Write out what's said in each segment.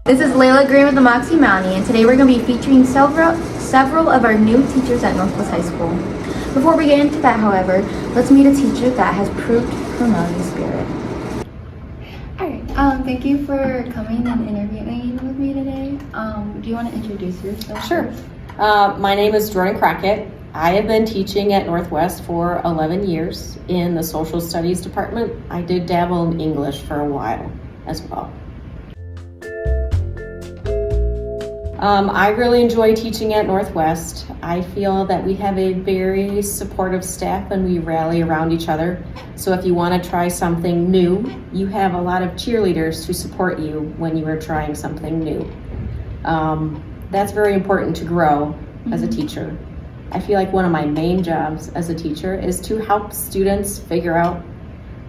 This is Leila Green with the Moxie Mountie, and today we're going to be featuring several of our new teachers at Northwest High School. Before we get into that, however, let's meet a teacher that has proved her Mountie spirit. Alright, thank you for coming and interviewing with me today. Do you want to introduce yourself? Sure. My name is Jordan Crockett. I have been teaching at Northwest for 11 years in the social studies department. I did dabble in English for a while as well. I really enjoy teaching at Northwest. I feel that we have a very supportive staff and we rally around each other. So if you want to try something new, you have a lot of cheerleaders to support you when you are trying something new. That's very important to grow as a teacher. I feel like one of my main jobs as a teacher is to help students figure out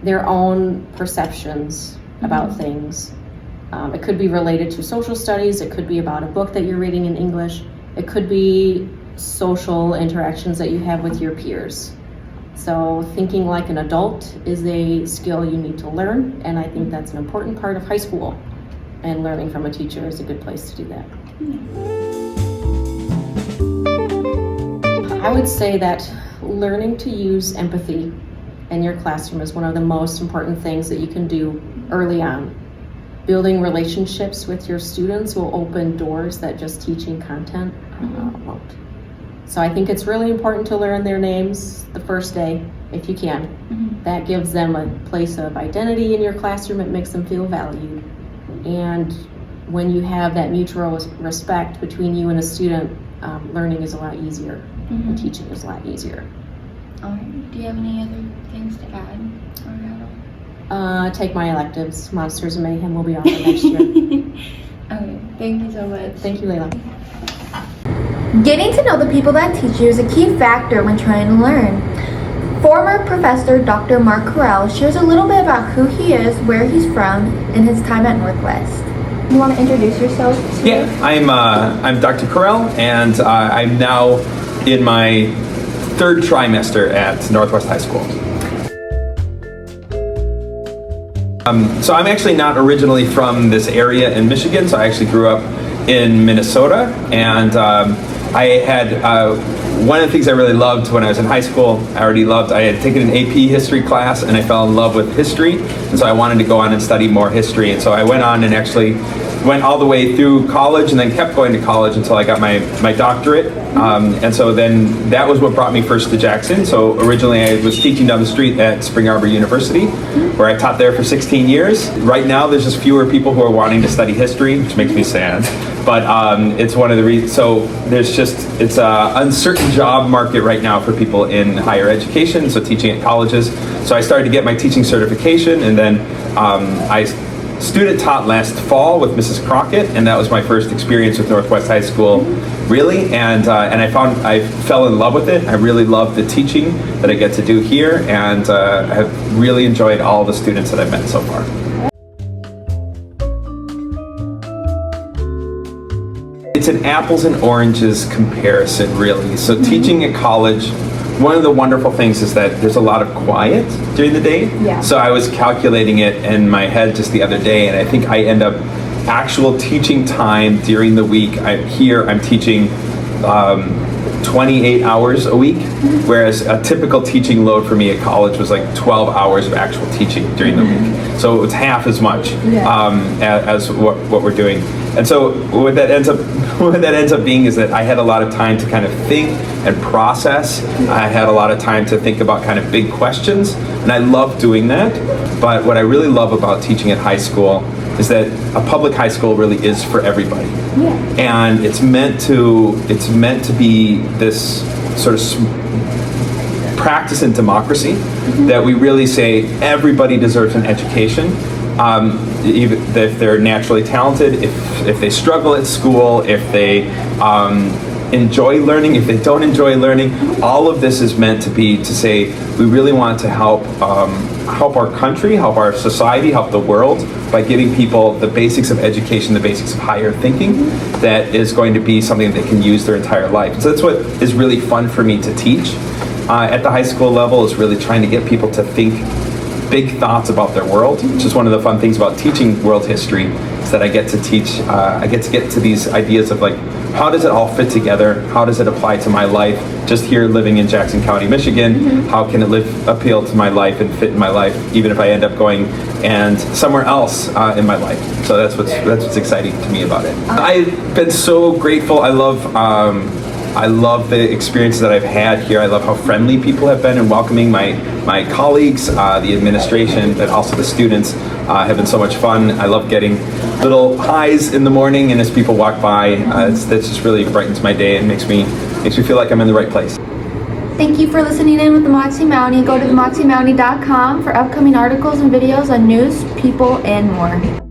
their own perceptions about things. It could be related to social studies, it could be about a book that you're reading in English, it could be social interactions that you have with your peers. So thinking like an adult is a skill you need to learn, and I think that's an important part of high school, and learning from a teacher is a good place to do that. I would say that learning to use empathy in your classroom is one of the most important things that you can do early on. Building relationships with your students will open doors that just teaching content won't. So I think it's really important to learn their names the first day, if you can. That gives them a place of identity in your classroom. It makes them feel valued. And when you have that mutual respect between you and a student, learning is a lot easier and teaching is a lot easier. All right. Do you have any other things to add or add on? Take my electives. Monsters and Mayhem will be on next year. Okay, thank you so much. Thank you, Leila. Getting to know the people that teach you is a key factor when trying to learn. Former Professor Dr. Mark Correll shares a little bit about who he is, where he's from, and his time at Northwest. You want to introduce yourself? Yeah, I'm Dr. Correll, and I'm now in my third trimester at Northwest High School. So I'm actually not originally from this area in Michigan, so I actually grew up in Minnesota, and I had one of the things I really loved when I was in high school. I had taken an AP history class, and I fell in love with history, and so I wanted to go on and study more history, and so I went on and actually went all the way through college and then kept going to college until I got my doctorate. And so then that was what brought me first to Jackson. So originally I was teaching down the street at Spring Arbor University, where I taught there for 16 years. Right now there's just fewer people who are wanting to study history, which makes me sad. But it's one of the reasons, so it's an uncertain job market right now for people in higher education, so teaching at colleges. So I started to get my teaching certification, and then I student taught last fall with Mrs. Crockett, and that was my first experience with Northwest High School, really, and I fell in love with it. I really love the teaching that I get to do here, and have really enjoyed all the students that I've met so far. It's an apples and oranges comparison, really. So teaching at college, one of the wonderful things is that there's a lot of quiet during the day. Yeah. So I was calculating it in my head just the other day, and I think I end up actual teaching time during the week. I'm teaching 28 hours a week, whereas a typical teaching load for me at college was like 12 hours of actual teaching during the week. So it's half as much as what we're doing. And so what that ends up being is that I had a lot of time to kind of think and process. I had a lot of time to think about kind of big questions, and I love doing that. But what I really love about teaching at high school is that a public high school really is for everybody. Yeah. And it's meant to be this sort of practice in democracy that we really say everybody deserves an education. Even if they're naturally talented, if they struggle at school, if they enjoy learning, if they don't enjoy learning, all of this is meant to say we really want to help our country, help our society, help the world by giving people the basics of education, the basics of higher thinking that is going to be something that they can use their entire life. So that's what is really fun for me to teach at the high school level, is really trying to get people to think big thoughts about their world, which is one of the fun things about teaching world history, is that I get to teach, I get to these ideas of like, how does it all fit together? How does it apply to my life? Just here living in Jackson County, Michigan, how can it appeal to my life and fit in my life, even if I end up going and somewhere else in my life. So that's what's exciting to me about it. I've been so grateful. I love the experiences that I've had here. I love how friendly people have been and welcoming. My colleagues, the administration, but also the students have been so much fun. I love getting little highs in the morning, and as people walk by, that just really brightens my day and makes me feel like I'm in the right place. Thank you for listening in with the Moxie Mountie. Go to themoxiemountie.com for upcoming articles and videos on news, people, and more.